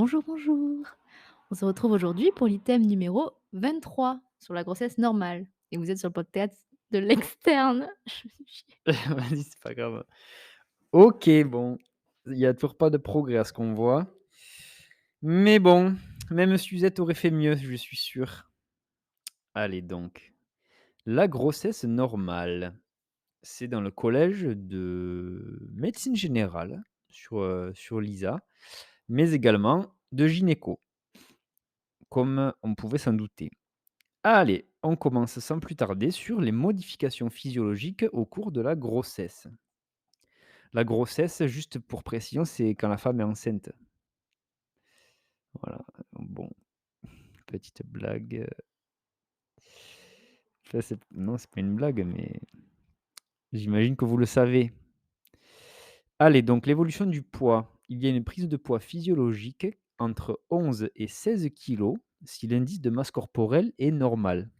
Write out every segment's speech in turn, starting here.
Bonjour, bonjour. On se retrouve aujourd'hui pour l'item numéro 23 sur la grossesse normale et vous êtes sur le podcast de l'externe. Je me suis Vas-y, c'est pas grave. OK, bon, il y a toujours pas de progrès à ce qu'on voit. Mais bon, même Suzette aurait fait mieux, je suis sûr. Allez donc, la grossesse normale, c'est dans le collège de médecine générale sur l'ISA, mais également de gynéco, comme on pouvait s'en douter. Allez, on commence sans plus tarder sur les modifications physiologiques au cours de la grossesse. La grossesse, juste pour précision, c'est quand la femme est enceinte. Voilà, bon, petite blague, ça c'est non, c'est pas une blague, mais j'imagine que vous le savez. Allez, donc l'évolution du poids. Il y a une prise de poids physiologique entre 11 et 16 kilos si l'indice de masse corporelle est normal.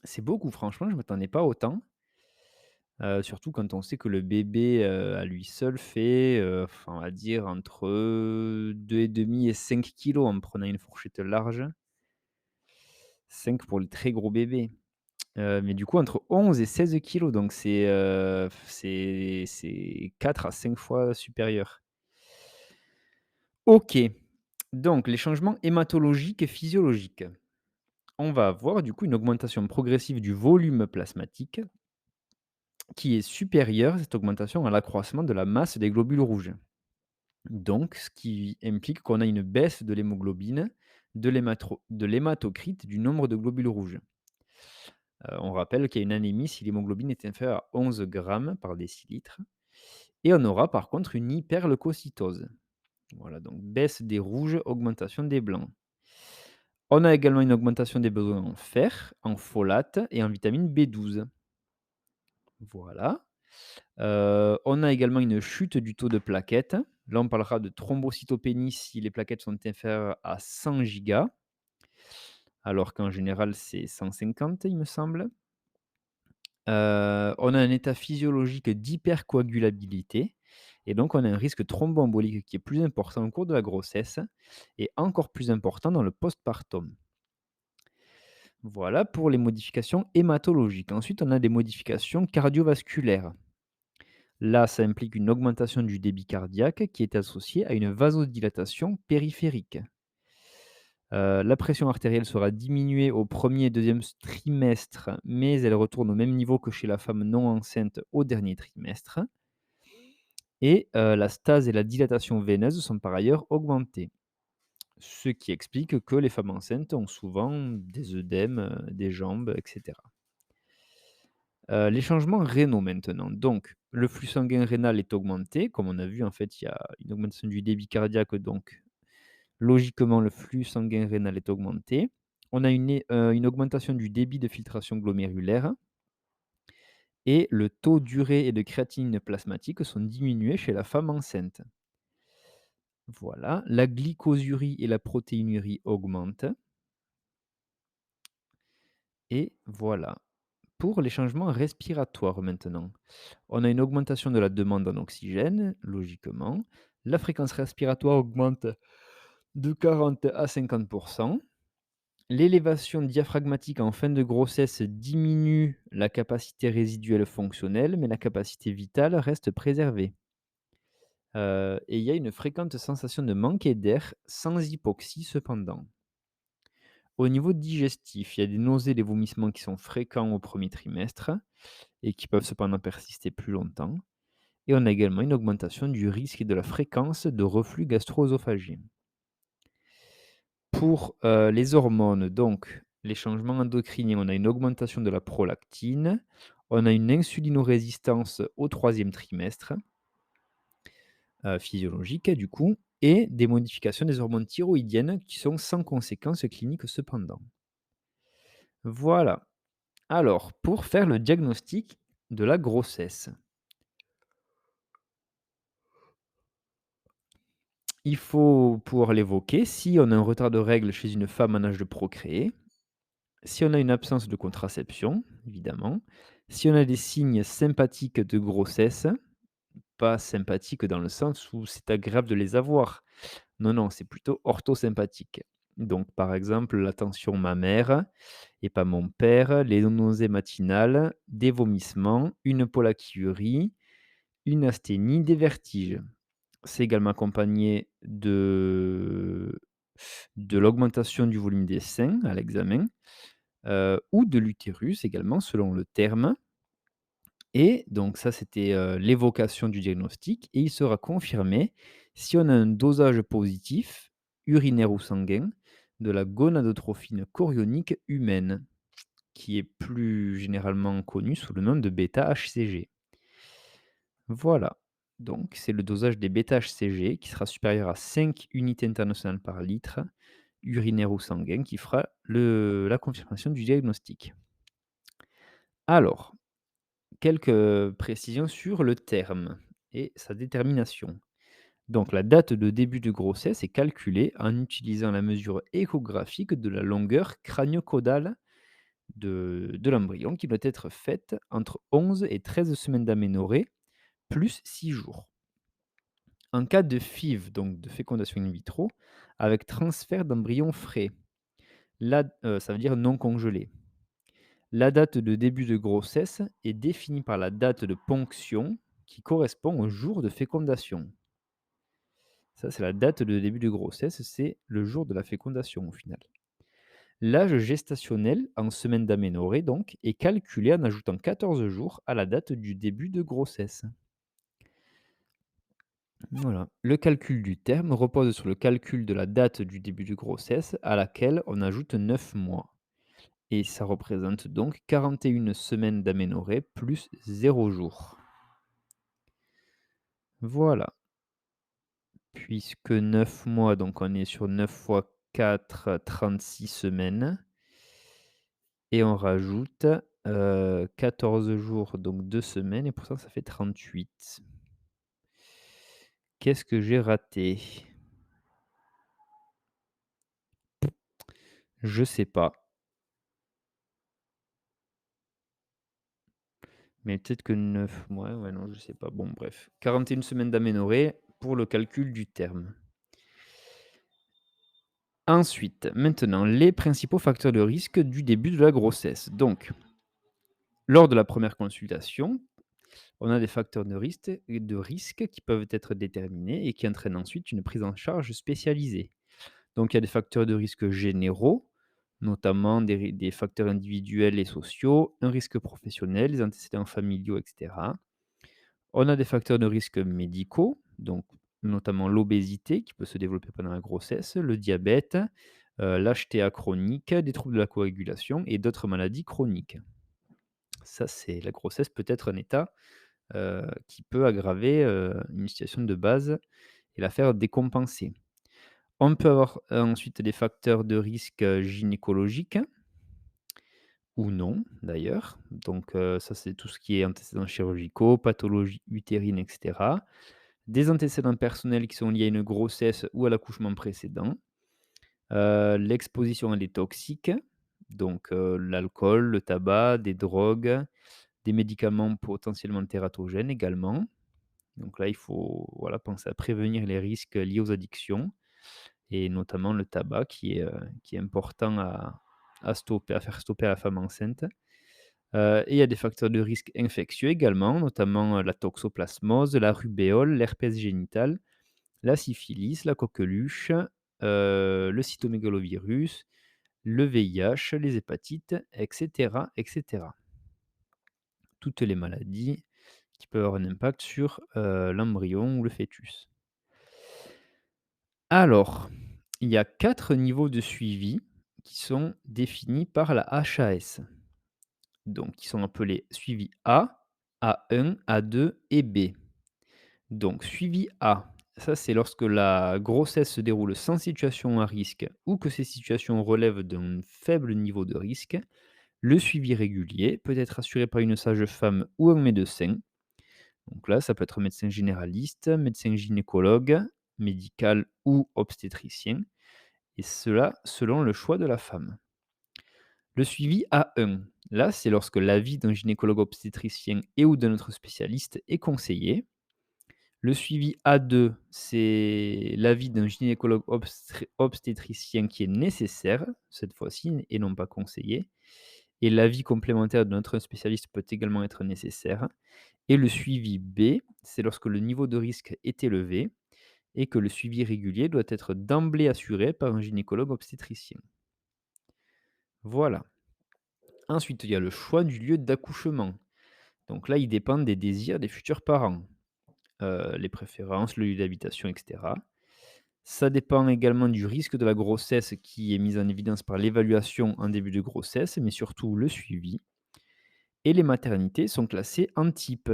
C'est beaucoup franchement, je ne m'attendais pas autant, surtout quand on sait que le bébé, à lui seul fait, enfin on va dire entre, 2,5 et 5 kilos en prenant une fourchette large. 5 pour les très gros bébés. Mais du coup, entre 11 et 16 kilos, donc c'est 4 à 5 fois supérieur. OK, donc les changements hématologiques et physiologiques. On va avoir du coup une augmentation progressive du volume plasmatique qui est supérieure, cette augmentation, à l'accroissement de la masse des globules rouges. Donc ce qui implique qu'on a une baisse de l'hémoglobine, de l'hématocrite, du nombre de globules rouges. On rappelle qu'il y a une anémie si l'hémoglobine est inférieure à 11 grammes par décilitre et on aura par contre une hyperleucocytose. Voilà, donc baisse des rouges, augmentation des blancs. On a également une augmentation des besoins en fer, en folate et en vitamine B12. Voilà. On a également une chute du taux de plaquettes. Là, on parlera de thrombocytopénie si les plaquettes sont inférieures à 100 gigas, alors qu'en général, c'est 150, il me semble. On a un état physiologique d'hypercoagulabilité et donc on a un risque thromboembolique qui est plus important au cours de la grossesse et encore plus important dans le postpartum. Voilà pour les modifications hématologiques. Ensuite, on a des modifications cardiovasculaires. Là, ça implique une augmentation du débit cardiaque qui est associée à une vasodilatation périphérique. La pression artérielle sera diminuée au 1er et 2e trimestre, mais elle retourne au même niveau que chez la femme non enceinte au dernier trimestre et la stase et la dilatation veineuse sont par ailleurs augmentées. Ce qui explique que les femmes enceintes ont souvent des œdèmes, des jambes et cetera. Les changements rénaux maintenant. Donc le flux sanguin rénal est augmenté, comme on a vu en fait, il y a une augmentation du débit cardiaque donc logiquement, le flux sanguin rénal est augmenté. On a une augmentation du débit de filtration glomérulaire et le taux d'urée et de créatinine plasmatique sont diminués chez la femme enceinte. Voilà, la glycosurie et la protéinurie augmentent et voilà. Pour les changements respiratoires maintenant, on a une augmentation de la demande en oxygène, logiquement. La fréquence respiratoire augmente de 40 à 50. L'élévation diaphragmatique en fin de grossesse diminue la capacité résiduelle fonctionnelle, mais la capacité vitale reste préservée. Et il y a une fréquente sensation de manquer d'air, sans hypoxie cependant. Au niveau digestif, il y a des nausées et des vomissements qui sont fréquents au premier trimestre et qui peuvent cependant persister plus longtemps. Et on a également une augmentation du risque et de la fréquence de reflux gastro-œsophagien. Pour, les hormones, donc les changements endocriniens, on a une augmentation de la prolactine, on a une insulinorésistance au troisième trimestre, physiologique du coup et des modifications des hormones thyroïdiennes qui sont sans conséquences cliniques cependant. Voilà. Alors pour faire le diagnostic de la grossesse, il faut pouvoir l'évoquer si on a un retard de règles chez une femme en âge de procréer. Si on a une absence de contraception, évidemment, si on a des signes sympathiques de grossesse, pas sympathiques dans le sens où c'est agréable de les avoir. Non, non, c'est plutôt orthosympathique. Donc, par exemple, la tension mammaire et pas mon père, les nausées matinales, des vomissements, une pollakiurie, une asthénie, des vertiges. C'est également accompagné de l'augmentation du volume des seins à l'examen, ou de l'utérus également selon le terme. Et donc ça, c'était, l'évocation du diagnostic et il sera confirmé si on a un dosage positif, urinaire ou sanguin, de la gonadotrophine chorionique humaine, qui est plus généralement connue sous le nom de β-HCG. Voilà, donc c'est le dosage des β-HCG qui sera supérieur à 5 unités internationales par litre, urinaire ou sanguin, qui fera la confirmation du diagnostic. Alors, quelques précisions sur le terme et sa détermination. Donc la date de début de grossesse est calculée en utilisant la mesure échographique de la longueur crânio-caudale de l'embryon qui doit être faite entre 11 et 13 semaines d'aménorrhée plus 6 jours. En cas de FIV, donc de fécondation in vitro, avec transfert d'embryon frais, ça veut dire non congelé. La date de début de grossesse est définie par la date de ponction qui correspond au jour de fécondation. Ça, c'est la date de début de grossesse, c'est le jour de la fécondation au final. L'âge gestationnel en semaine d'aménorrhée donc est calculé en ajoutant 14 jours à la date du début de grossesse. Voilà. Le calcul du terme repose sur le calcul de la date du début de grossesse à laquelle on ajoute 9 mois. Et ça représente donc 41 semaines d'aménorrhée plus 0 jour. Voilà. Puisque 9 mois, donc on est sur 9 fois 4, 36 semaines. Et on rajoute, 14 jours, donc 2 semaines et pour ça fait 38. Qu'est-ce que j'ai raté? Je sais pas, mais peut-être que 9 mois, ouais, non, je sais pas. Bon bref, 41 semaines d'aménorrhée pour le calcul du terme. Ensuite, maintenant, les principaux facteurs de risque du début de la grossesse. Donc, lors de la première consultation, on a des facteurs de risque qui peuvent être déterminés et qui entraînent ensuite une prise en charge spécialisée. Donc il y a des facteurs de risque généraux, notamment des facteurs individuels et sociaux, un risque professionnel, les antécédents familiaux, et cetera. On a des facteurs de risque médicaux, donc notamment l'obésité qui peut se développer pendant la grossesse, le diabète, l'HTA chronique, des troubles de la coagulation et d'autres maladies chroniques. Ça, c'est la grossesse peut être un état, qui peut aggraver, une situation de base et la faire décompenser. On peut avoir, ensuite des facteurs de risque, gynécologiques ou non d'ailleurs. Donc, ça c'est tout ce qui est antécédents chirurgicaux, pathologies utérines et cetera. Des antécédents personnels qui sont liés à une grossesse ou à l'accouchement précédent. L'exposition à des toxiques, donc, l'alcool, le tabac, des drogues, des médicaments potentiellement tératogènes également. Donc là, il faut, voilà, penser à prévenir les risques liés aux addictions. Et notamment le tabac qui est important à stopper, à faire stopper à la femme enceinte. Et il y a des facteurs de risque infectieux également, notamment, la toxoplasmose, la rubéole, l'herpès génital, la syphilis, la coqueluche, le cytomégalovirus, le VIH, les hépatites et cetera et cetera. Toutes les maladies qui peuvent avoir un impact sur, l'embryon ou le fœtus. Alors, il y a 4 niveaux de suivi qui sont définis par la HAS. Donc, qui sont appelés suivi A, A1, A2 et B. Donc, suivi A, ça c'est lorsque la grossesse se déroule sans situation à risque ou que ces situations relèvent d'un faible niveau de risque. Le suivi régulier peut être assuré par une sage-femme ou un médecin. Donc là, ça peut être médecin généraliste, médecin gynécologue, médical ou obstétricien. Et cela selon le choix de la femme. Le suivi A1, là, c'est lorsque l'avis d'un gynécologue obstétricien et ou d'un autre spécialiste est conseillé. Le suivi A2, c'est l'avis d'un gynécologue obstétricien qui est nécessaire, cette fois-ci, et non pas conseillé. Et l'avis complémentaire de notre spécialiste peut également être nécessaire. Et le suivi B, c'est lorsque le niveau de risque est élevé et que le suivi régulier doit être d'emblée assuré par un gynécologue obstétricien. Voilà. Ensuite, il y a le choix du lieu d'accouchement. Donc là, il dépend des désirs des futurs parents, les préférences, le lieu d'habitation, etc. Ça dépend également du risque de la grossesse qui est mis en évidence par l'évaluation en début de grossesse, mais surtout le suivi. Et les maternités sont classées en type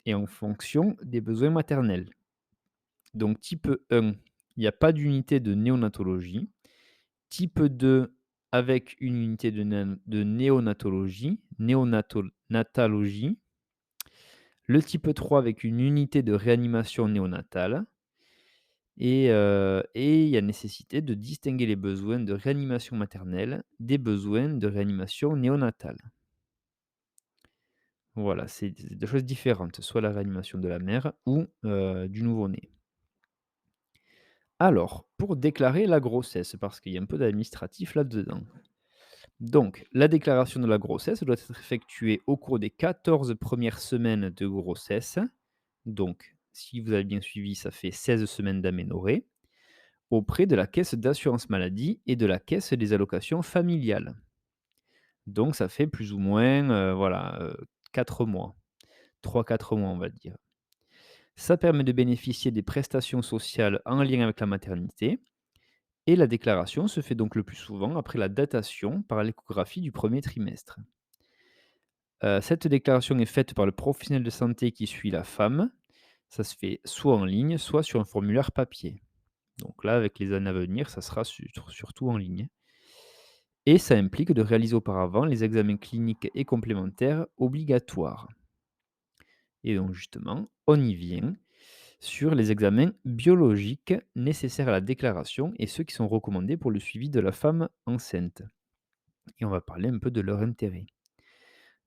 et en fonction des besoins maternels. Donc type 1, il n'y a pas d'unité de néonatologie. Type 2, avec une unité de néonatologie, natalogie. Le type 3 avec une unité de réanimation néonatale. Et il y a nécessité de distinguer les besoins de réanimation maternelle des besoins de réanimation néonatale. Voilà, c'est 2 choses différentes, soit la réanimation de la mère ou, du nouveau-né. Alors, pour déclarer la grossesse, parce qu'il y a un peu d'administratif là-dedans. Donc, la déclaration de la grossesse doit être effectuée au cours des 14 premières semaines de grossesse. Donc, si vous avez bien suivi, ça fait 16 semaines d'aménorrhée, auprès de la caisse d'assurance maladie et de la caisse des allocations familiales. Donc ça fait plus ou moins, voilà, 4 mois, 3-4 mois, on va dire. Ça permet de bénéficier des prestations sociales en lien avec la maternité et la déclaration se fait donc le plus souvent après la datation par l'échographie du premier trimestre. Cette déclaration est faite par le professionnel de santé qui suit la femme. Ça se fait soit en ligne, soit sur un formulaire papier. Donc là, avec les années à venir, ça sera surtout en ligne. Et ça implique de réaliser auparavant les examens cliniques et complémentaires obligatoires. Et donc justement, on y vient sur les examens biologiques nécessaires à la déclaration et ceux qui sont recommandés pour le suivi de la femme enceinte. Et on va parler un peu de leur intérêt.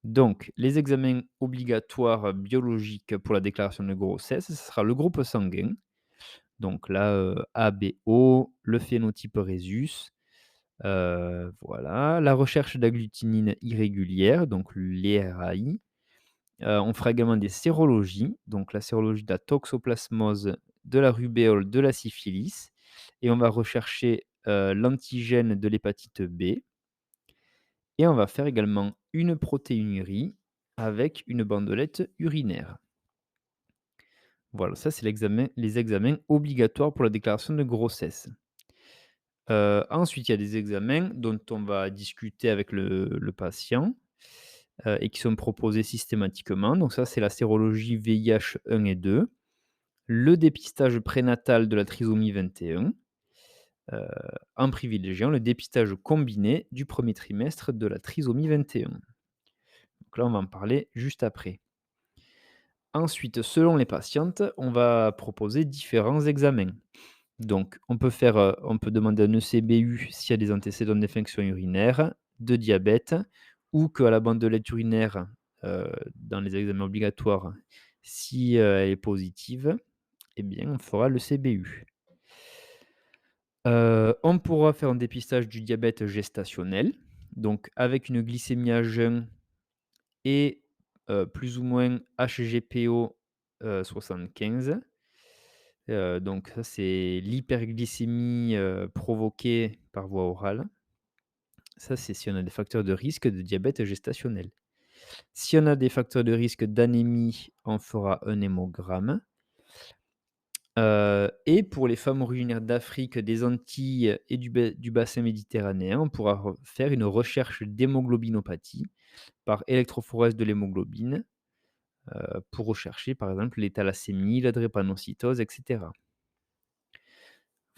Donc, les examens obligatoires biologiques pour la déclaration de grossesse, ce sera le groupe sanguin. Donc là, ABO, le phénotype Rhésus, voilà. La recherche d'agglutinine irrégulière, donc l'IRAI. On fera également des sérologies, donc la sérologie de la toxoplasmose, de la rubéole, de la syphilis et on va rechercher, l'antigène de l'hépatite B et on va faire également une protéinurie avec une bandelette urinaire. Voilà, ça c'est les examens obligatoires pour la déclaration de grossesse. Ensuite, il y a des examens dont on va discuter avec le patient, et qui sont proposés systématiquement. Donc ça, c'est la sérologie VIH 1 et 2, le dépistage prénatal de la trisomie 21, heu, en privilégiant le dépistage combiné du premier trimestre de la trisomie 21. Donc là, on va en parler juste après. Ensuite, selon les patientes, on va proposer différents examens. Donc, on peut demander un ECBU s'il y a des antécédents d'infection urinaire, de diabète ou qu'à la bandelette urinaire, dans les examens obligatoires, si, elle est positive, eh bien, on fera le CBU. On pourra faire un dépistage du diabète gestationnel, donc avec une glycémie à jeun et plus ou moins HGPO, 75. Donc ça, c'est l'hyperglycémie, provoquée par voie orale. Ça, c'est si on a des facteurs de risque de diabète gestationnel. Si on a des facteurs de risque d'anémie, on fera un hémogramme. Et pour les femmes originaires d'Afrique, des Antilles et du bassin méditerranéen, on pourra faire une recherche d'hémoglobinopathie par électrophorèse de l'hémoglobine, pour rechercher, par exemple, les thalassémies, la drépanocytose, et cetera.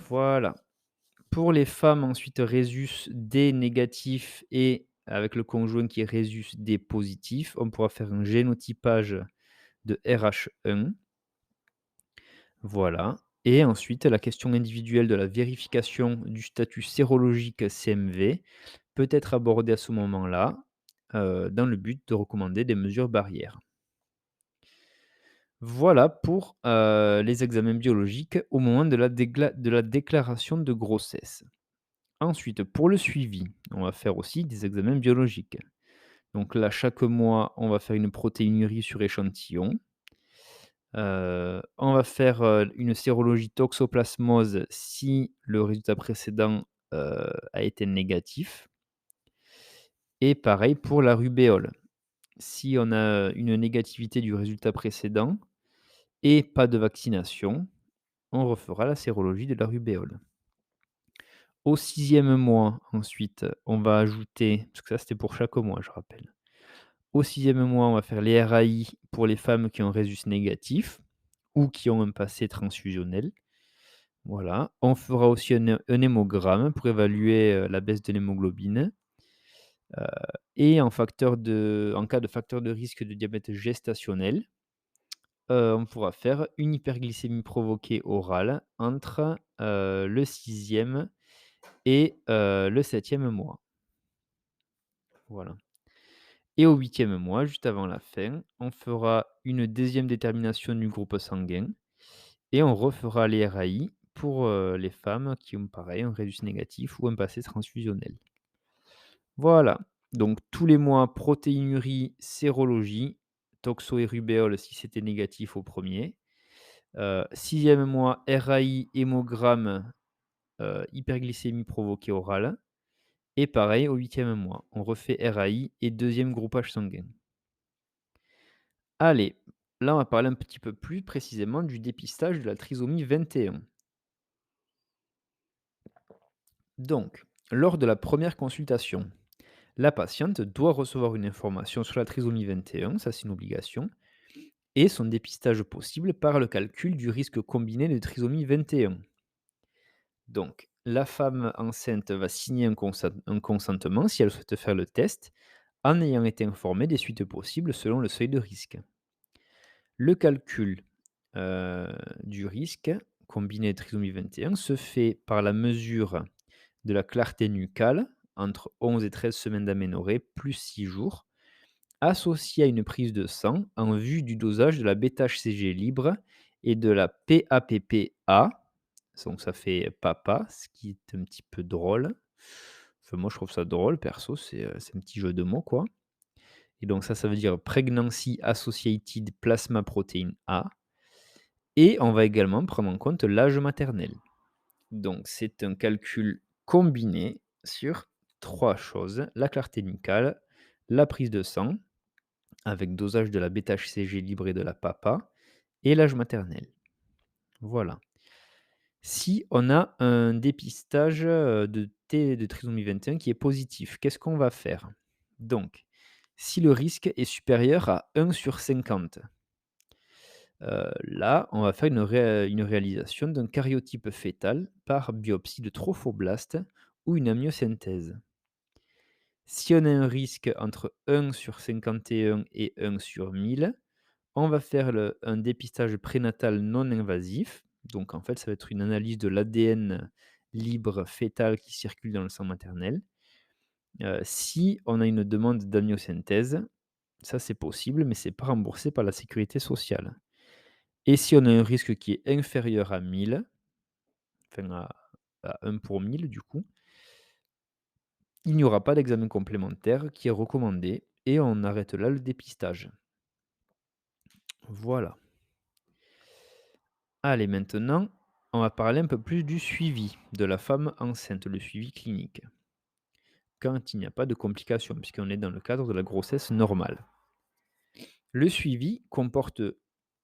Voilà. Pour les femmes, ensuite, Rhésus D négatif et avec le conjoint qui est Rhésus D positif, on pourra faire un génotypage de RH1. Voilà. Et ensuite, la question individuelle de la vérification du statut sérologique CMV peut être abordée à ce moment-là, dans le but de recommander des mesures barrières. Voilà pour, les examens biologiques au moment de la déclaration de grossesse. Ensuite, pour le suivi, on va faire aussi des examens biologiques. Donc là, chaque mois, on va faire une protéinurie sur échantillon. On va faire, une sérologie toxoplasmose si le résultat précédent, a été négatif et pareil pour la rubéole. Si on a une négativité du résultat précédent et pas de vaccination, on refera la sérologie de la rubéole. Au 6e mois, ensuite, on va ajouter parce que ça, c'était pour chaque mois, je rappelle. Au 6e mois, on va faire les RAI pour les femmes qui ont résus négatif ou qui ont un passé transfusionnel. Voilà. On fera aussi un hémogramme pour évaluer, la baisse de l'hémoglobine, et en cas de facteur de risque de diabète gestationnel, on pourra faire une hyperglycémie provoquée orale entre, le 6e et le 7e mois. Voilà. Et au 8e mois, juste avant la fin, on fera une deuxième détermination du groupe sanguin et on refera les RAI pour, les femmes qui ont pareil un résus négatif ou un passé transfusionnel. Voilà, donc tous les mois protéinurie, sérologie, toxo et rubéole si c'était négatif au premier. Er 6e mois RAI, hémogramme, hyperglycémie provoquée orale et pareil au 8e mois. On refait RAI et deuxième groupage sanguin. Allez, là, on va parler un petit peu plus précisément du dépistage de la trisomie 21. Donc, lors de la première consultation, la patiente doit recevoir une information sur la trisomie 21, ça c'est une obligation, et son dépistage possible par le calcul du risque combiné de trisomie 21. Donc, la femme enceinte va signer un consentement si elle souhaite faire le test, en ayant été informée des suites possibles selon le seuil de risque. Le calcul, heu, du risque combiné trisomie 21 se fait par la mesure de la clarté nucale entre 11 et 13 semaines d'aménorrhée plus 6 jours, associée à une prise de sang en vue du dosage de la bêta-HCG libre et de la PAPP-A, donc ça fait papa, ce qui est un petit peu drôle. Enfin moi je trouve ça drôle perso, c'est un petit jeu de mots quoi et donc ça veut dire Pregnancy Associated Plasma Protein A. Et on va également prendre en compte l'âge maternel. Donc c'est un calcul combiné sur 3 choses: la clarté nucale, la prise de sang avec dosage de la bêta-HCG libre et de la PAPA et l'âge maternel. Voilà. Si on a un dépistage, de trisomie 21 qui est positif, qu'est-ce qu'on va faire? Donc, si le risque est supérieur à 1/50. Là, on va faire une réalisation d'un karyotype fœtal par biopsie de trophoblaste ou une amniosynthèse. Si on a un risque entre 1/51 et 1/1000, on va faire un dépistage prénatal non invasif. Donc en fait, ça va être une analyse de l'ADN libre fœtal qui circule dans le sang maternel. Si on a une demande d'amniosynthèse, ça c'est possible, mais c'est pas remboursé par la sécurité sociale. Et si on a un risque qui est inférieur à 1000, enfin à 1 pour 1000 du coup, il n'y aura pas d'examen complémentaire qui est recommandé et on arrête là le dépistage. Voilà. Allez, maintenant, on va parler un peu plus du suivi de la femme enceinte, le suivi clinique, quand il n'y a pas de complications, puisqu'on est dans le cadre de la grossesse normale. Le suivi comporte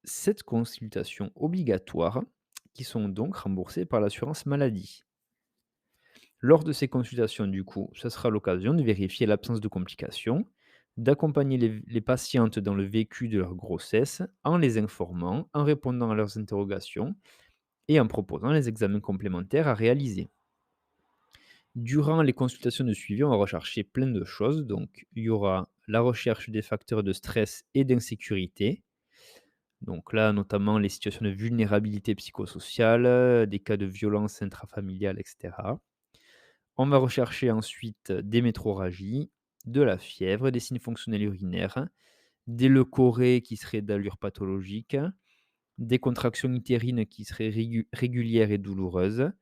7 consultations obligatoires qui sont donc remboursées par l'assurance maladie. Lors de ces consultations, du coup, ça sera l'occasion de vérifier l'absence de complications, d'accompagner les patientes dans le vécu de leur grossesse en les informant, en répondant à leurs interrogations et en proposant les examens complémentaires à réaliser. Durant les consultations de suivi, on va rechercher plein de choses. Donc, il y aura la recherche des facteurs de stress et d'insécurité. Donc là, notamment les situations de vulnérabilité psychosociale, des cas de violence intrafamiliale, etc. On va rechercher ensuite des métrorragies, de la fièvre, des signes fonctionnels urinaires, des leucorrhées qui seraient d'allure pathologique, des contractions utérines qui seraient régulières et douloureuses,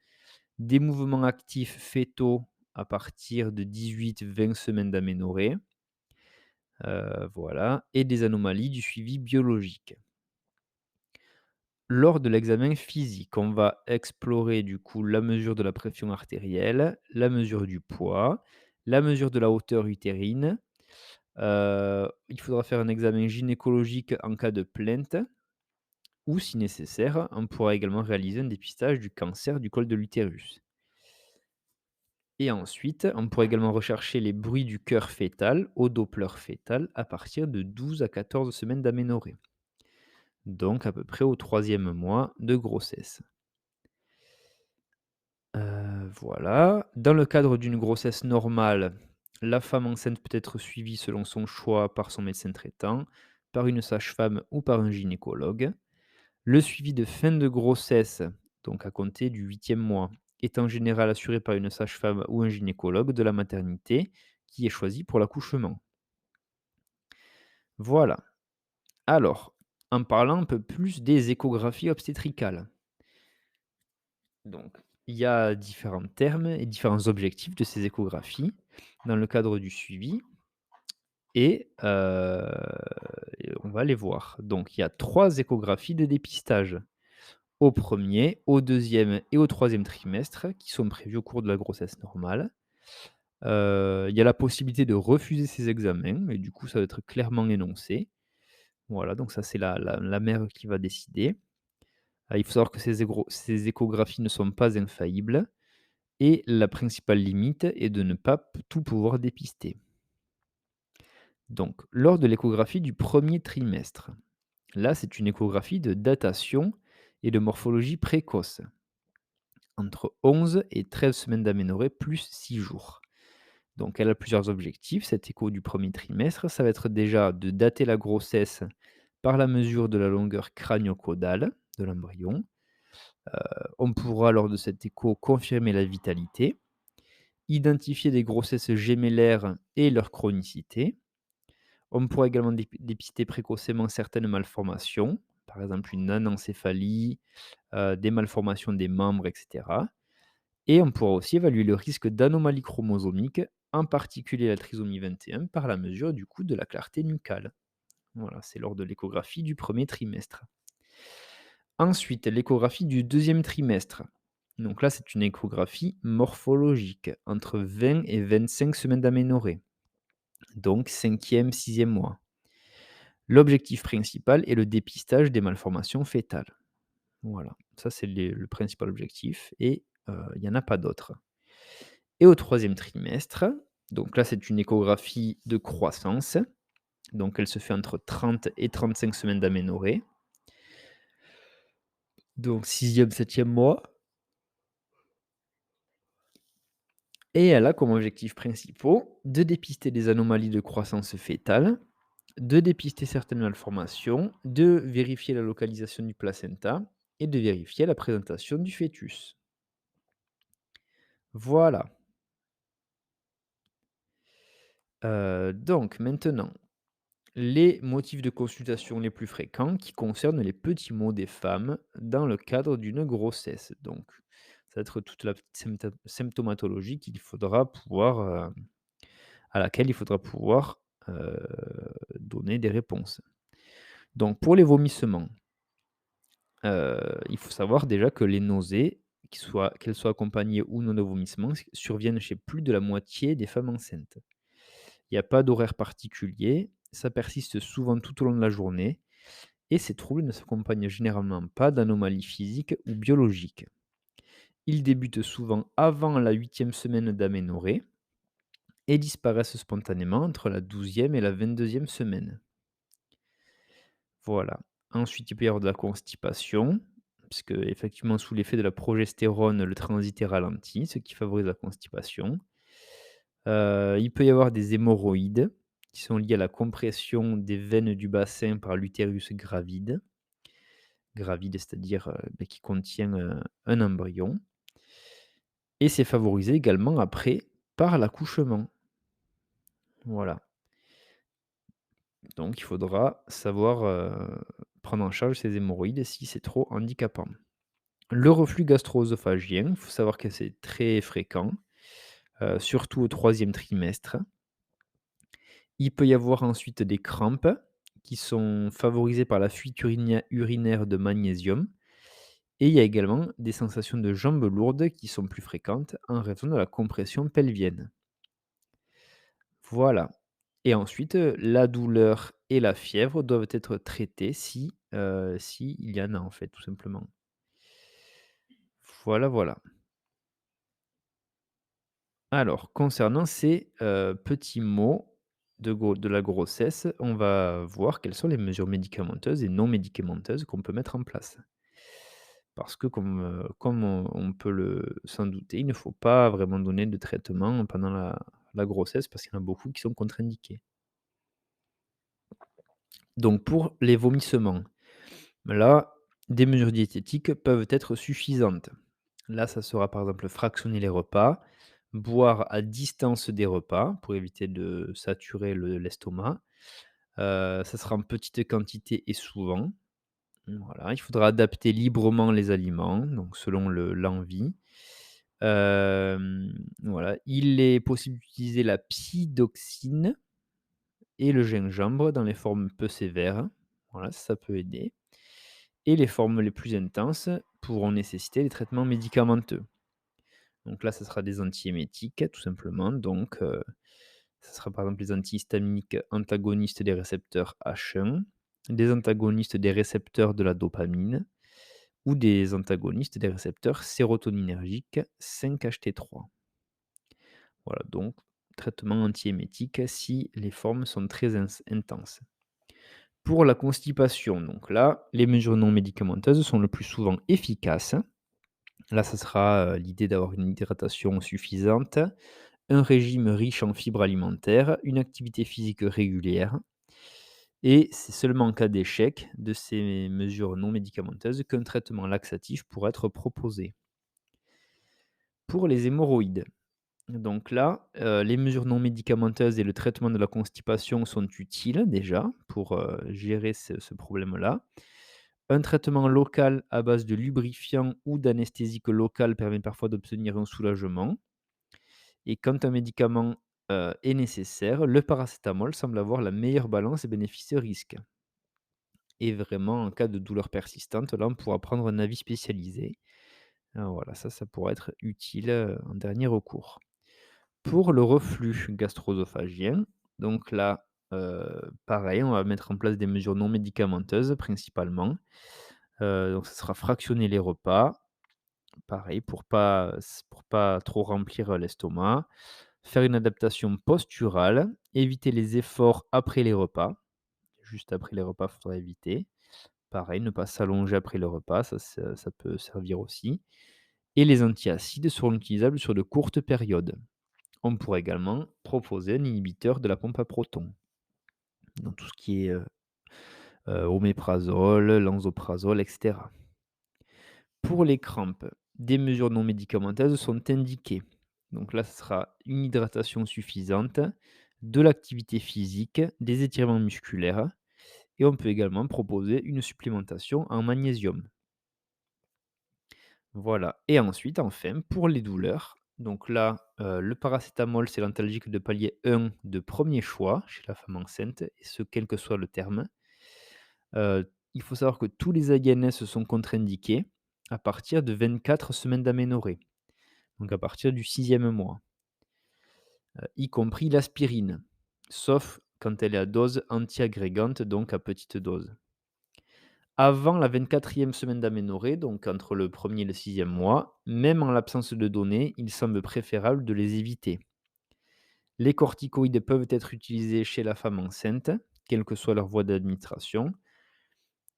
des mouvements actifs fœtaux à partir de 18-20 semaines d'aménorrhée, voilà, et des anomalies du suivi biologique. Lors de l'examen physique, on va explorer du coup la mesure de la pression artérielle, la mesure du poids, la mesure de la hauteur utérine. Il faudra faire un examen gynécologique en cas de plainte ou si nécessaire, on pourra également réaliser un dépistage du cancer du col de l'utérus. Et ensuite, on pourra également rechercher les bruits du cœur fœtal au Doppler fœtal à partir de 12 à 14 semaines d'aménorrhée, donc à peu près au troisième mois de grossesse. Voilà. Dans le cadre d'une grossesse normale, la femme enceinte peut être suivie selon son choix par son médecin traitant, par une sage-femme ou par un gynécologue. Le suivi de fin de grossesse, donc à compter du 8e mois, est en général assuré par une sage-femme ou un gynécologue de la maternité qui est choisi pour l'accouchement. Voilà. Alors, en parlant un peu plus des échographies obstétricales. Donc, il y a différents termes et différents objectifs de ces échographies dans le cadre du suivi et on va les voir. Donc, il y a 3 échographies de dépistage. Au premier, au deuxième et au troisième trimestre qui sont prévus au cours de la grossesse normale. Il y a la possibilité de refuser ces examens et du coup, ça va être clairement énoncé. Voilà, donc ça, c'est la mère qui va décider. Il faut savoir que ces échographies ne sont pas infaillibles et la principale limite est de ne pas tout pouvoir dépister. Donc, lors de l'échographie du premier trimestre, là, c'est une échographie de datation et de morphologie précoce, entre 11 et 13 semaines d'aménorrhée plus 6 jours. Donc, elle a plusieurs objectifs. Cette écho du premier trimestre, ça va être déjà de dater la grossesse par la mesure de la longueur crânio-caudale de l'embryon. On pourra, lors de cette écho, confirmer la vitalité, identifier des grossesses gémellaires et leur chronicité. On pourra également dépister précocement certaines malformations, par exemple une anencéphalie, des malformations des membres, etc. Et on pourra aussi évaluer le risque d'anomalies chromosomiques, en particulier la trisomie 21, par la mesure du coup de la clarté nucale. Voilà, c'est lors de l'échographie du premier trimestre. Ensuite, l'échographie du deuxième trimestre. Donc là, c'est une échographie morphologique, entre 20 et 25 semaines d'aménorrhée, donc 5e, 6e mois. L'objectif principal est le dépistage des malformations fœtales. Voilà, ça c'est le principal objectif et il n'y en a pas d'autres. Et au troisième trimestre, donc là c'est une échographie de croissance, donc elle se fait entre 30 et 35 semaines d'aménorrhée. Donc 6e, 7e mois. Et elle a comme objectifs principaux de dépister des anomalies de croissance fœtale, de dépister certaines malformations, de vérifier la localisation du placenta et de vérifier la présentation du fœtus. Voilà. Donc maintenant, les motifs de consultation les plus fréquents qui concernent les petits maux des femmes dans le cadre d'une grossesse. Donc, ça va être toute la petite symptomatologie à laquelle il faudra pouvoir heu, donner des réponses. Donc pour les vomissements, il faut savoir déjà que les nausées, qu'elles soient accompagnées ou non de vomissements, surviennent chez plus de la moitié des femmes enceintes. Il n'y a pas d'horaire particulier, ça persiste souvent tout au long de la journée et ces troubles ne s'accompagnent généralement pas d'anomalies physiques ou biologiques. Ils débutent souvent avant la 8e semaine d'aménorrhée et disparaissent spontanément entre la 12e et la 22e semaine. Voilà. Ensuite, il peut y avoir de la constipation, puisque effectivement, sous l'effet de la progestérone, le transit est ralenti, ce qui favorise la constipation. Il peut y avoir des hémorroïdes qui sont liées à la compression des veines du bassin par l'utérus gravide. Gravide, c'est-à-dire, qui contient, un embryon et c'est favorisé également après par l'accouchement. Voilà. Donc il faudra savoir, prendre en charge ces hémorroïdes si c'est trop handicapant. Le reflux gastro-œsophagien, il faut savoir que c'est très fréquent, surtout au troisième trimestre. Il peut y avoir ensuite des crampes qui sont favorisées par la fuite urinaire de magnésium et il y a également des sensations de jambes lourdes qui sont plus fréquentes en raison de la compression pelvienne. Voilà, et ensuite, la douleur et la fièvre doivent être traitées si il y en a en fait, tout simplement. Voilà, voilà. Alors concernant ces, petits maux de la grossesse, on va voir quelles sont les mesures médicamenteuses et non médicamenteuses qu'on peut mettre en place. Parce que comme on peut s'en douter, il ne faut pas vraiment donner de traitement pendant la grossesse parce qu'il y en a beaucoup qui sont contre-indiqués. Donc pour les vomissements, là, des mesures diététiques peuvent être suffisantes. Là, ça sera par exemple fractionner les repas, boire à distance des repas pour éviter de saturer l'estomac. Ça sera en petite quantité et souvent. Voilà, il faudra adapter librement les aliments, donc selon l'envie. Voilà, il est possible d'utiliser la pyridoxine et le gingembre dans les formes peu sévères. Voilà, ça peut aider. Et les formes les plus intenses pourront nécessiter des traitements médicamenteux. Donc là, ça sera des antiémétiques, tout simplement. Donc, ça sera par exemple les antihistaminiques antagonistes des récepteurs H1, des antagonistes des récepteurs de la dopamine ou des antagonistes des récepteurs sérotoninergiques 5-HT3. Voilà, donc traitement antiémétique si les formes sont très intenses. Pour la constipation, donc là, les mesures non médicamenteuses sont le plus souvent efficaces. Là, ça sera, l'idée d'avoir une hydratation suffisante, un régime riche en fibres alimentaires, une activité physique régulière et c'est seulement en cas d'échec de ces mesures non médicamenteuses qu'un traitement laxatif pourra être proposé. Pour les hémorroïdes, donc là, les mesures non médicamenteuses et le traitement de la constipation sont utiles déjà pour, gérer ce problème-là. Un traitement local à base de lubrifiant ou d'anesthésique locale permet parfois d'obtenir un soulagement. Et quand un médicament, est nécessaire, le paracétamol semble avoir la meilleure balance bénéfice-risque. Et vraiment, en cas de douleur persistante, là, on pourra prendre un avis spécialisé. Voilà, ça pourra être utile, en dernier recours. Pour le reflux gastro-œsophagien, donc là, pareil, on va mettre en place des mesures non médicamenteuses principalement. Donc ça sera fractionner les repas, pareil pour pas trop remplir, l'estomac. Faire une adaptation posturale, éviter les efforts après les repas. Juste après les repas, il faudra éviter. Pareil, ne pas s'allonger après le repas, ça peut servir aussi. Et les antiacides seront utilisables sur de courtes périodes. On pourrait également proposer un inhibiteur de la pompe à protons, dans tout ce qui est, oméprazole, lansoprazole, et cetera. Pour les crampes, des mesures non médicamenteuses sont indiquées. Donc là, ce sera une hydratation suffisante, de l'activité physique, des étirements musculaires et on peut également proposer une supplémentation en magnésium. Voilà, et ensuite, enfin, pour les douleurs, donc là, le paracétamol, c'est l'antalgique de palier 1 de premier choix chez la femme enceinte et ce, quel que soit le terme. Il faut savoir que tous les AINS sont contre-indiqués à partir de 24 semaines d'aménorrhée, donc à partir du 6e mois, y compris l'aspirine, sauf quand elle est à dose antiagrégante, donc à petite dose. Avant la 24e semaine d'aménorrhée, donc entre le 1er et le 6e mois, même en l'absence de données, il semble préférable de les éviter. Les corticoïdes peuvent être utilisés chez la femme enceinte, quelle que soit leur voie d'administration,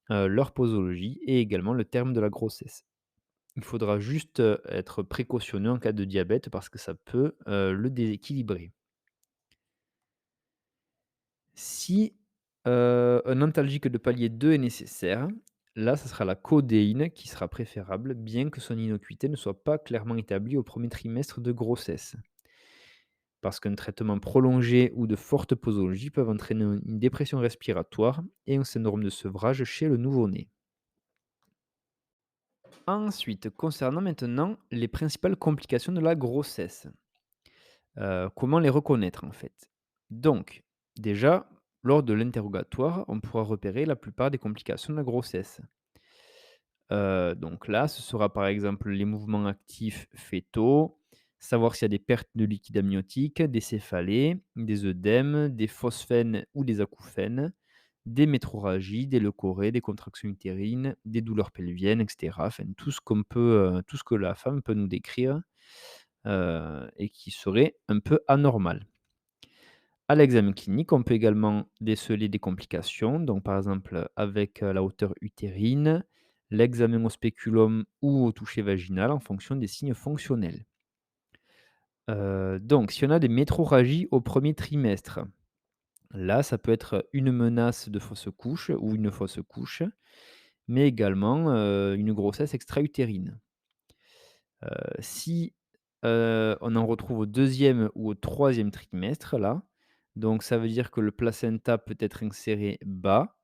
leur posologie et également le terme de la grossesse. Il faudra juste, être précautionneux en cas de diabète parce que ça peut, le déséquilibrer. Si, un antalgique de palier 2 est nécessaire, là, ça sera la codéine qui sera préférable, bien que son innocuité ne soit pas clairement établie au premier trimestre de grossesse. parce qu'un traitement prolongé ou de fortes posologies peuvent entraîner une dépression respiratoire et un syndrome de sevrage chez le nouveau-né. Ensuite, concernant maintenant les principales complications de la grossesse, comment les reconnaître en fait? Donc, déjà, lors de l'interrogatoire, on pourra repérer la plupart des complications de la grossesse. Donc là, ce sera par exemple les mouvements actifs fœtaux, savoir s'il y a des pertes de liquide amniotique, des céphalées, des œdèmes, des phosphènes ou des acouphènes, des métrorragies, des leucorrhées, des contractions utérines, des douleurs pelviennes, et cetera. Enfin, tout ce que la femme peut nous décrire, et qui serait un peu anormal. À l'examen clinique, on peut également déceler des complications, donc par exemple avec, la hauteur utérine, l'examen au spéculum ou au toucher vaginal en fonction des signes fonctionnels. Donc si on a des métrorragies au premier trimestre, là, ça peut être une menace de fausse couche ou une fausse couche, mais également, une grossesse extra-utérine. Si, on en retrouve au deuxième ou au troisième trimestre là, donc ça veut dire que le placenta peut être inséré bas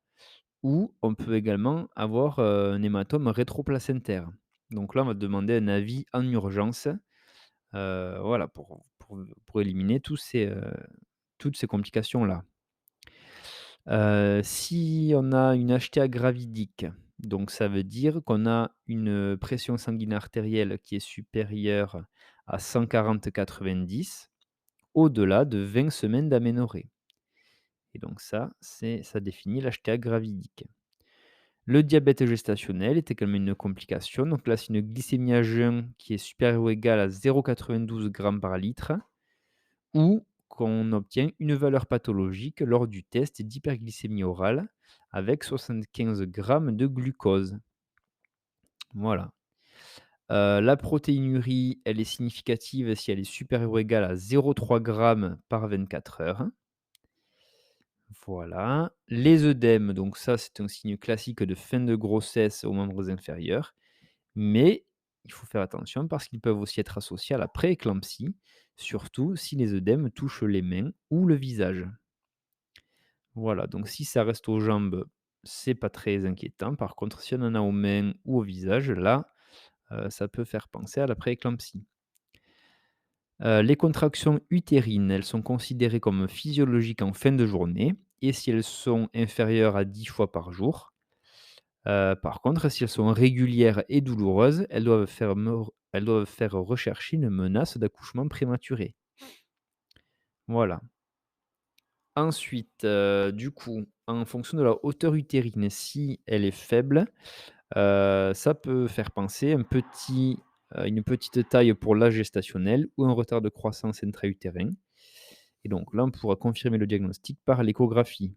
ou on peut également avoir, un hématome rétroplacentaire. Donc là, on va demander un avis en urgence, voilà pour éliminer toutes ces complications-là. Si on a une HTA gravidique, donc ça veut dire qu'on a une pression sanguine artérielle qui est supérieure à 140/90, au-delà de 20 semaines d'aménorrhée et donc ça définit l'HTA gravidique. Le diabète gestationnel est également une complication, donc là, c'est une glycémie à jeun qui est supérieure ou égale à 0,92 grammes par litre ou qu'on obtient une valeur pathologique lors du test d'hyperglycémie orale avec 75 grammes de glucose. Voilà. La protéinurie, elle est significative si elle est supérieure ou égale à 0,3 grammes par 24 heures. Voilà. Les œdèmes, donc ça, c'est un signe classique de fin de grossesse aux membres inférieurs, mais il faut faire attention parce qu'ils peuvent aussi être associés à la prééclampsie, surtout si les œdèmes touchent les mains ou le visage. Voilà, donc si ça reste aux jambes, c'est pas très inquiétant. Par contre, si on en a aux mains ou au visage, là, ça peut faire penser à la prééclampsie. Les contractions utérines, elles sont considérées comme physiologiques en fin de journée et si elles sont inférieures à 10 fois par jour. Par contre, si elles sont régulières et douloureuses, elles doivent faire rechercher une menace d'accouchement prématuré. Voilà. Ensuite, du coup, en fonction de la hauteur utérine, si elle est faible, ça peut faire penser une petite taille pour l'âge gestationnel ou un retard de croissance intra-utérin et donc là, on pourra confirmer le diagnostic par l'échographie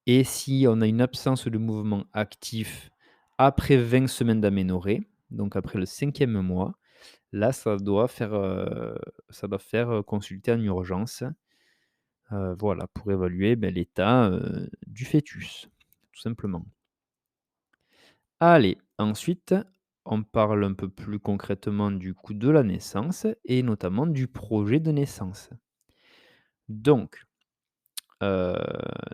et si on a une absence de mouvement actif après 20 semaines d'aménorrhée, donc après le 5e mois, là, ça doit faire, consulter en urgence. Voilà, pour évaluer, l'état, du fœtus, tout simplement. Allez, ensuite, on parle un peu plus concrètement du coup de la naissance et notamment du projet de naissance. Donc, heu,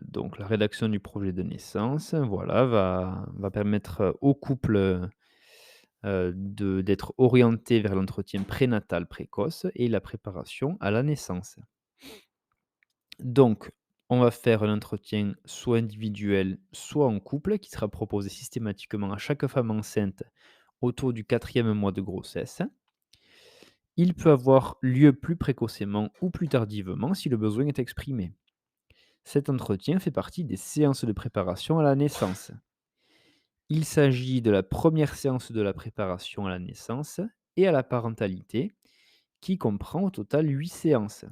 donc la rédaction du projet de naissance, voilà, va permettre, au couple, d'être orienté vers l'entretien prénatal précoce et la préparation à la naissance. Donc, on va faire un entretien soit individuel, soit en couple, qui sera proposé systématiquement à chaque femme enceinte autour du 4e mois de grossesse. Il peut avoir lieu plus précocement ou plus tardivement si le besoin est exprimé. Cet entretien fait partie des séances de préparation à la naissance. Il s'agit de la première séance de la préparation à la naissance et à la parentalité, qui comprend au total 8 séances.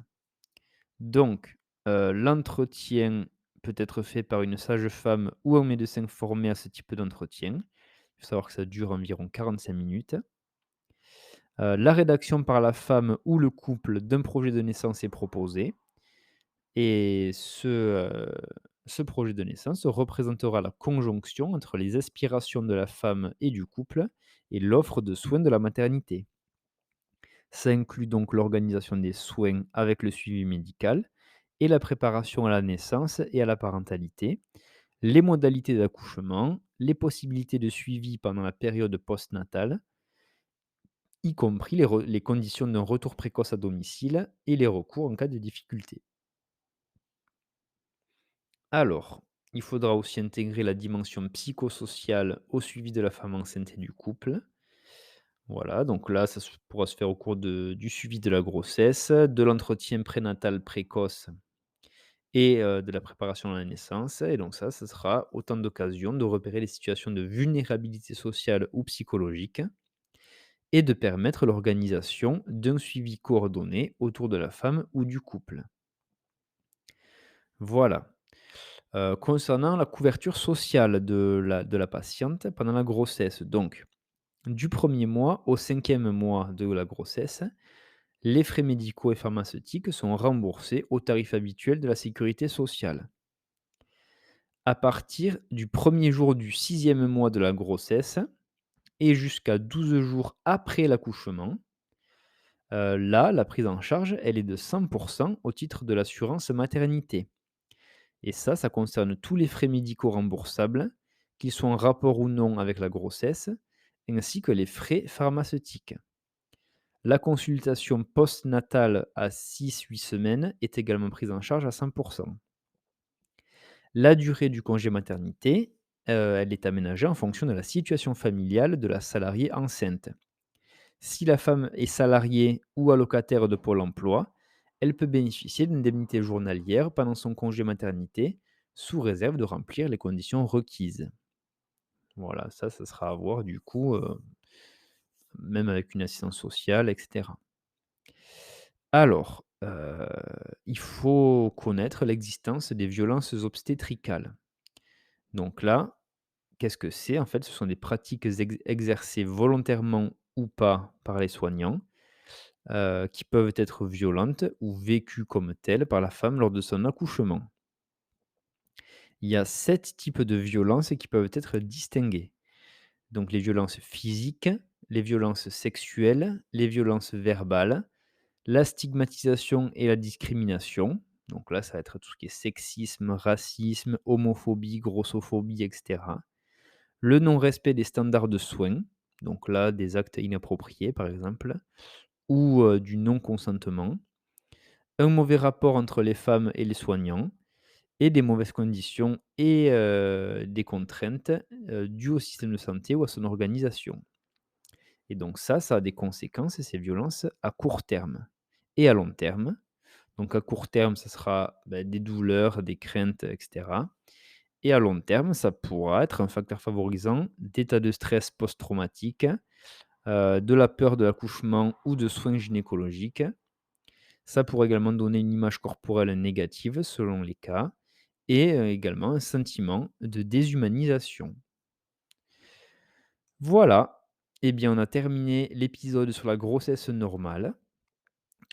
Donc, l'entretien peut être fait par une sage-femme ou un médecin formé à ce type d'entretien. Il faut savoir que ça dure environ 45 minutes. La rédaction par la femme ou le couple d'un projet de naissance est proposé et ce projet de naissance représentera la conjonction entre les aspirations de la femme et du couple et l'offre de soins de la maternité. Ça inclut donc l'organisation des soins avec le suivi médical et la préparation à la naissance et à la parentalité, les modalités d'accouchement, les possibilités de suivi pendant la période postnatale, y compris les conditions d'un retour précoce à domicile et les recours en cas de difficulté. Alors, il faudra aussi intégrer la dimension psychosociale au suivi de la femme enceinte et du couple. Voilà, donc là, pourra se faire au cours du suivi de la grossesse, de l'entretien prénatal précoce et de la préparation à la naissance. Et donc ça sera autant d'occasions de repérer les situations de vulnérabilité sociale ou psychologique et de permettre l'organisation d'un suivi coordonné autour de la femme ou du couple. Voilà. Concernant la couverture sociale de la patiente pendant la grossesse, donc du premier mois au cinquième mois de la grossesse, les frais médicaux et pharmaceutiques sont remboursés au tarif habituel de la sécurité sociale. À partir du premier jour du sixième mois de la grossesse et jusqu'à 12 jours après l'accouchement, là, la prise en charge, elle est de 100 au titre de l'assurance maternité. Et ça concerne tous les frais médicaux remboursables, qu'ils soient en rapport ou non avec la grossesse, ainsi que les frais pharmaceutiques. La consultation postnatale à 6-8 semaines est également prise en charge à 100. La durée du congé maternité, elle est aménagée en fonction de la situation familiale de la salariée enceinte. Si la femme est salariée ou allocataire de Pôle emploi, elle peut bénéficier d'une indemnité journalière pendant son congé maternité, sous réserve de remplir les conditions requises. Voilà, ça sera à voir du coup, même avec une assistance sociale, et cetera. Alors, il faut connaître l'existence des violences obstétricales. Donc là, qu'est-ce que c'est? En fait, ce sont des pratiques exercées volontairement ou pas par les soignants, qui peuvent être violentes ou vécues comme telles par la femme lors de son accouchement. Il y a 7 types de violences qui peuvent être distinguées. Donc les violences physiques, les violences sexuelles, les violences verbales, la stigmatisation et la discrimination. Donc là, ça va être tout ce qui est sexisme, racisme, homophobie, grossophobie, et cetera. Le non-respect des standards de soins, donc là, des actes inappropriés, par exemple, ou du non-consentement. Un mauvais rapport entre les femmes et les soignants et des mauvaises conditions et des contraintes, dues au système de santé ou à son organisation. Et donc ça a des conséquences, ces violences, à court terme et à long terme. Donc à court terme, ça sera, des douleurs, des craintes, et cetera. Et à long terme, ça pourra être un facteur favorisant d'états de stress post-traumatique, de la peur de l'accouchement ou de soins gynécologiques. Ça pourrait également donner une image corporelle négative selon les cas et également un sentiment de déshumanisation. Voilà, eh bien on a terminé l'épisode sur la grossesse normale.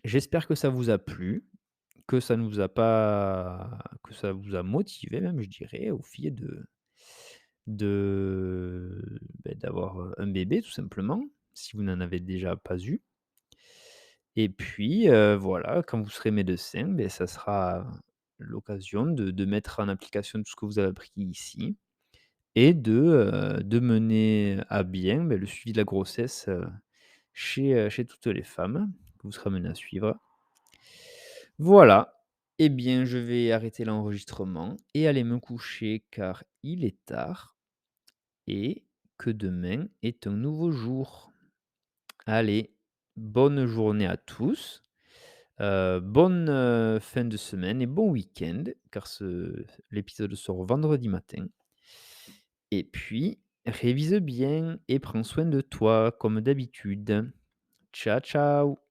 J'espère que ça vous a plu, que ça vous a motivé même je dirais au fait d'avoir, un bébé tout simplement, si vous n'en avez déjà pas eu. Et puis, voilà, quand vous serez médecin, ça sera l'occasion de mettre en application tout ce que vous avez appris ici et de mener à bien, le suivi de la grossesse, chez toutes les femmes que vous serez amenées à suivre. Voilà, eh bien, je vais arrêter l'enregistrement et aller me coucher car il est tard et que demain est un nouveau jour. Allez, bonne journée à tous. Bonne, fin de semaine et bon week-end, car l'épisode sort vendredi matin. Et puis, révise bien et prends soin de toi comme d'habitude. Ciao, ciao.